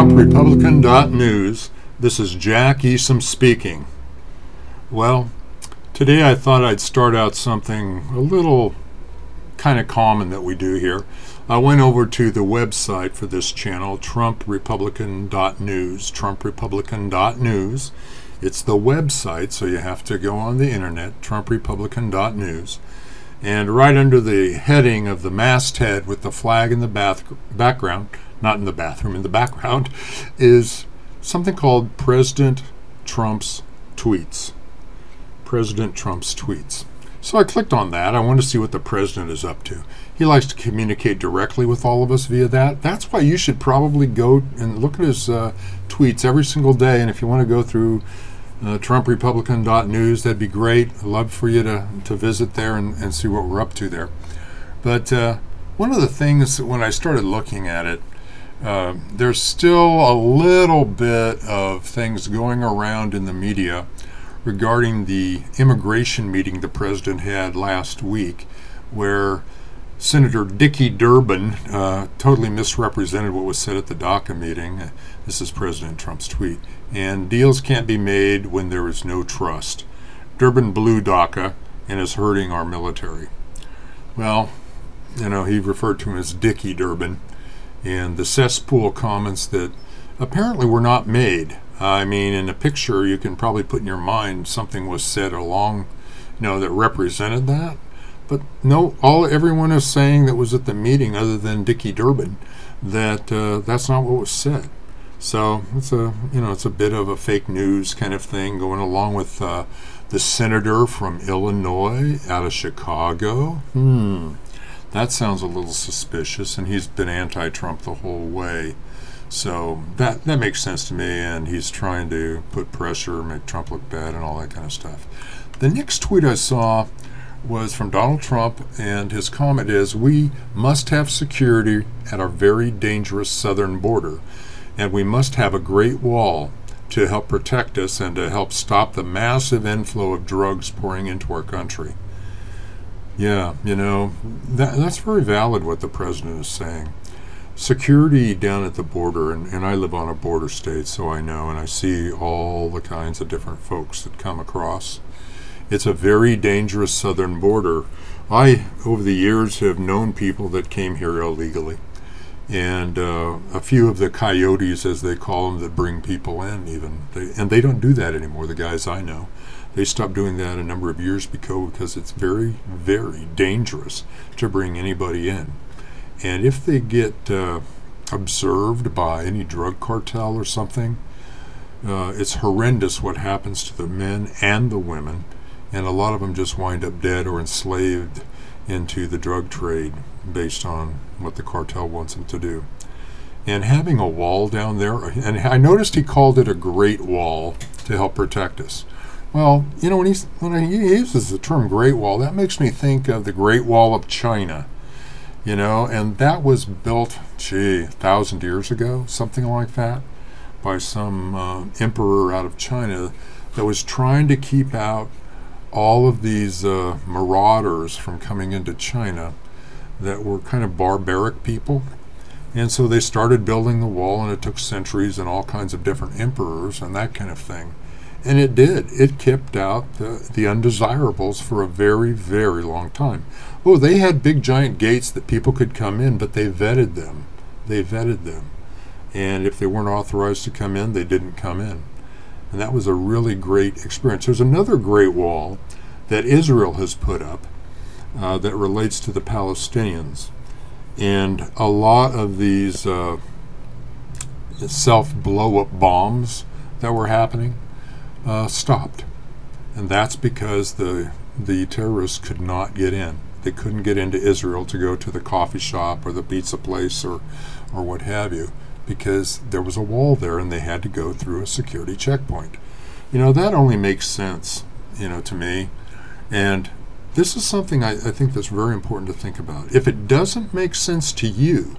Trump Republican News. This is Jack Easum speaking. Well, today I thought I'd start out something a little kind of common that we do here. I went over to the website for this channel, Trump Republican News. Trump Republican News. It's the website, so you have to go on the internet, Trump Republican News. And right under the heading of the masthead with the flag in the background, not in the bathroom, in the background, is something called President Trump's Tweets. President Trump's Tweets. So I clicked on that. I want to see what the president is up to. He likes to communicate directly with all of us via that. That's why you should probably go and look at his tweets every single day. And if you want to go through Trump Republican News, that'd be great. I'd love for you to visit there and see what we're up to there. But one of the things when I started looking at it, there's still a little bit of things going around in the media regarding the immigration meeting the president had last week, where Senator Dicky Durbin totally misrepresented what was said at the DACA meeting. This is President Trump's tweet. And deals can't be made when there is no trust. Durbin blew DACA and is hurting our military. Well, you know, he referred to him as Dicky Durbin. And the cesspool comments that apparently were not made. I mean, in a picture, you can probably put in your mind something was said along, that represented that. But no, everyone is saying that was at the meeting, other than Dicky Durbin, that that's not what was said. So it's a bit of a fake news kind of thing going along with the senator from Illinois out of Chicago. That sounds a little suspicious, and he's been anti-Trump the whole way. So that makes sense to me, and he's trying to put pressure, make Trump look bad, and all that kind of stuff. The next tweet I saw was from Donald Trump, and his comment is, "We must have security at our very dangerous southern border, and we must have a great wall to help protect us and to help stop the massive inflow of drugs pouring into our country." Yeah, that's very valid what the president is saying. Security down at the border, and I live on a border state, so I know, and I see all the kinds of different folks that come across. It's a very dangerous southern border. I, over the years, have known people that came here illegally, and a few of the coyotes, as they call them, that bring people in even. And they don't do that anymore, the guys I know. They stopped doing that a number of years ago because it's very, very dangerous to bring anybody in. And if they get observed by any drug cartel or something, it's horrendous what happens to the men and the women, and a lot of them just wind up dead or enslaved into the drug trade based on what the cartel wants them to do. And having a wall down there, and I noticed he called it a great wall to help protect us. Well, when he uses the term Great Wall, that makes me think of the Great Wall of China. And that was built, 1,000 years ago, something like that, by some emperor out of China that was trying to keep out all of these marauders from coming into China that were kind of barbaric people. And so they started building the wall, and it took centuries and all kinds of different emperors and that kind of thing. And it did. It kept out the undesirables for a very, very long time. Oh, they had big giant gates that people could come in, but they vetted them. And if they weren't authorized to come in, they didn't come in. And that was a really great experience. There's another great wall that Israel has put up that relates to the Palestinians. And a lot of these self-blow-up bombs that were happening stopped. And that's because the terrorists could not get in. They couldn't get into Israel to go to the coffee shop or the pizza place or what have you, because there was a wall there and they had to go through a security checkpoint. That only makes sense, to me. And this is something I think that's very important to think about. If it doesn't make sense to you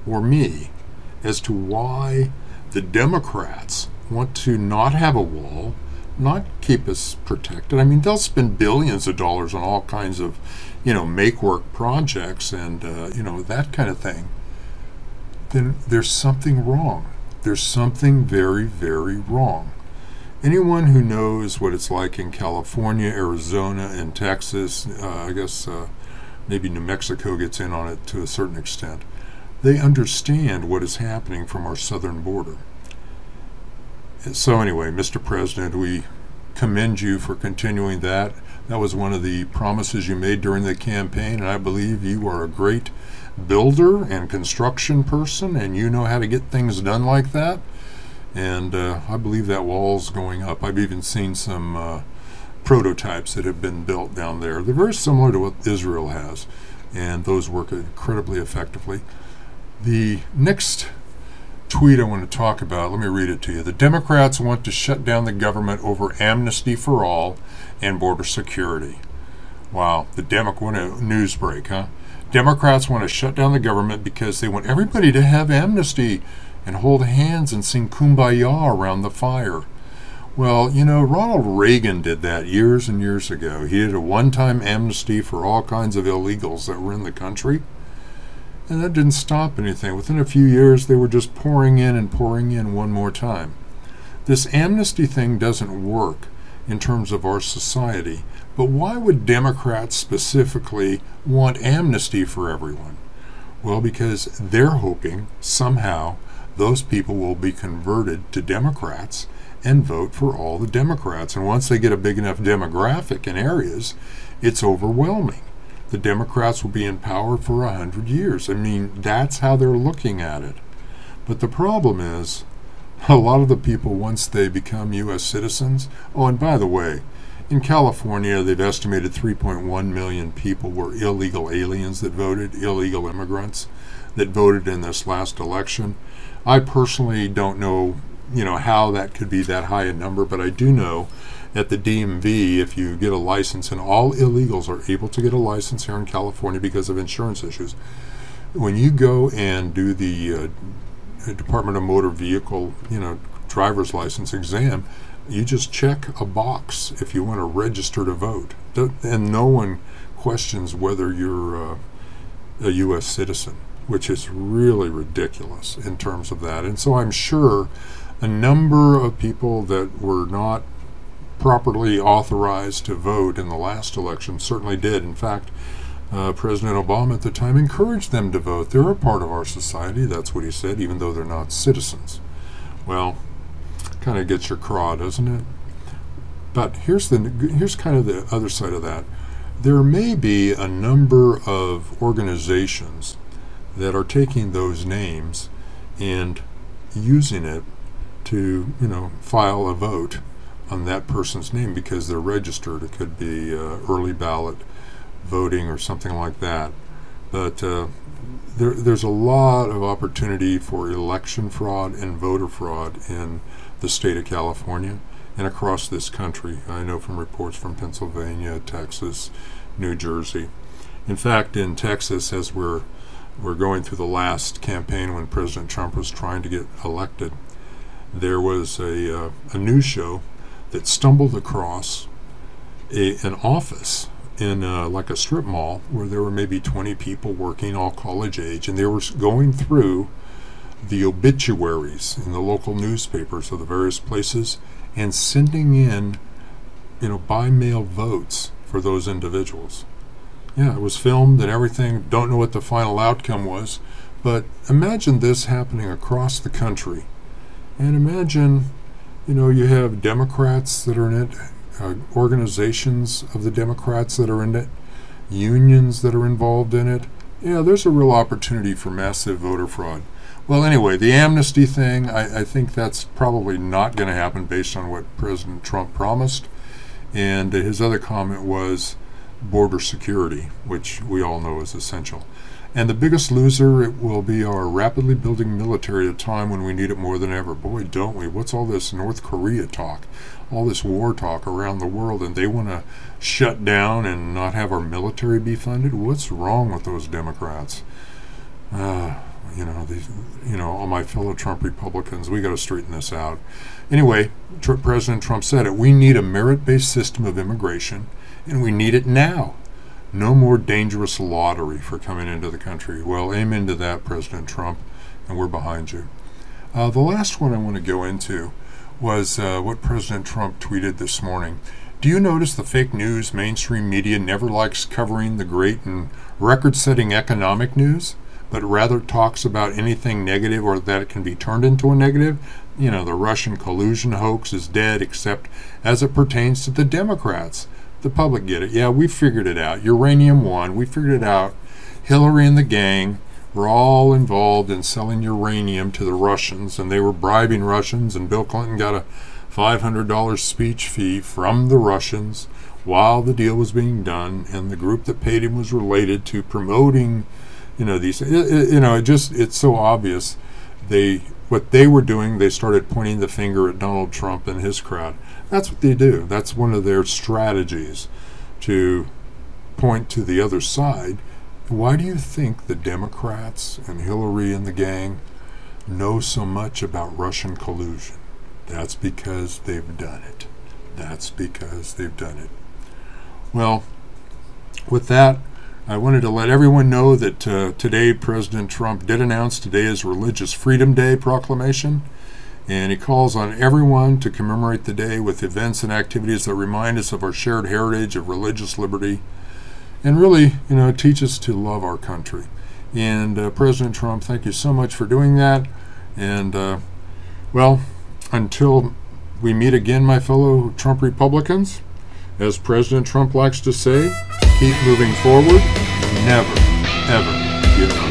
or me as to why the Democrats want to not have a wall, not keep us protected. I mean, they'll spend billions of dollars on all kinds of, make-work projects and, that kind of thing. Then there's something wrong. there's something very, very wrong. Anyone who knows what it's like in California, Arizona, and Texas, I guess maybe New Mexico gets in on it to a certain extent, they understand what is happening from our southern border. So anyway, Mr. President, we commend you for continuing that. That was one of the promises you made during the campaign, and I believe you are a great builder and construction person, and you know how to get things done like that. And I believe that wall's going up. I've even seen some prototypes that have been built down there. They're very similar to what Israel has, and those work incredibly effectively. The next tweet I want to talk about, let me read it to you. The Democrats want to shut down the government over amnesty for all and border security. Wow, what a news break, huh? Democrats want to shut down the government because they want everybody to have amnesty and hold hands and sing Kumbaya around the fire. Well, you know, Ronald Reagan did that years and years ago. He did a one-time amnesty for all kinds of illegals that were in the country. And that didn't stop anything. Within a few years, they were just pouring in one more time. This amnesty thing doesn't work in terms of our society. But why would Democrats specifically want amnesty for everyone? Well, because they're hoping somehow those people will be converted to Democrats and vote for all the Democrats. And once they get a big enough demographic in areas, it's overwhelming. The Democrats will be in power for 100 years. I mean, that's how they're looking at it. But the problem is, a lot of the people, once they become U.S. citizens, oh, and by the way, in California, they've estimated 3.1 million people were illegal aliens that voted, illegal immigrants that voted in this last election. I personally don't know, how that could be that high a number, but I do know at the DMV, if you get a license, and all illegals are able to get a license here in California because of insurance issues, when you go and do the Department of Motor Vehicle, driver's license exam, you just check a box if you want to register to vote. And no one questions whether you're a U.S. citizen, which is really ridiculous in terms of that. And so I'm sure a number of people that were not properly authorized to vote in the last election certainly did. In fact, President Obama at the time encouraged them to vote. They're a part of our society, that's what he said, even though they're not citizens. Well, kind of gets your craw, doesn't it? But here's kind of the other side of that. There may be a number of organizations that are taking those names and using it to, file a vote on that person's name because they're registered. It could be early ballot voting or something like that. But there's a lot of opportunity for election fraud and voter fraud in the state of California and across this country. I know from reports from Pennsylvania, Texas, New Jersey. In fact, in Texas, as we're going through the last campaign when President Trump was trying to get elected, there was a news show that stumbled across an office in like a strip mall where there were maybe 20 people working, all college age, and they were going through the obituaries in the local newspapers of the various places and sending in, by mail votes for those individuals. Yeah, it was filmed and everything. Don't know what the final outcome was, but imagine this happening across the country. And imagine, you have Democrats that are in it, organizations of the Democrats that are in it, unions that are involved in it. Yeah, there's a real opportunity for massive voter fraud. Well, anyway, the amnesty thing, I think that's probably not going to happen based on what President Trump promised. And his other comment was border security, which we all know is essential. And the biggest loser, it will be our rapidly building military at a time when we need it more than ever. Boy, don't we? What's all this North Korea talk, all this war talk around the world, and they want to shut down and not have our military be funded? What's wrong with those Democrats? All my fellow Trump Republicans, we got to straighten this out. Anyway, President Trump said it. We need a merit-based system of immigration, and we need it now. No more dangerous lottery for coming into the country. Well, amen to that, President Trump, and we're behind you. The last one I want to go into was what President Trump tweeted this morning. Do you notice the fake news mainstream media never likes covering the great and record-setting economic news, but rather talks about anything negative or that it can be turned into a negative? You know, the Russian collusion hoax is dead, except as it pertains to the Democrats. The public get it. Yeah, we figured it out. Uranium One, we figured it out. Hillary and the gang were all involved in selling uranium to the Russians, and they were bribing Russians, and Bill Clinton got a $500 speech fee from the Russians while the deal was being done, and the group that paid him was related to promoting, these, it's so obvious. What they were doing, they started pointing the finger at Donald Trump and his crowd. That's what they do. That's one of their strategies, to point to the other side. Why do you think the Democrats and Hillary and the gang know so much about Russian collusion? That's because they've done it. That's because they've done it. Well, with that, I wanted to let everyone know that today President Trump did announce today is Religious Freedom Day proclamation, and he calls on everyone to commemorate the day with events and activities that remind us of our shared heritage of religious liberty, and really, teach us to love our country. And President Trump, thank you so much for doing that. And well, until we meet again, my fellow Trump Republicans, as President Trump likes to say, keep moving forward, never, ever give up.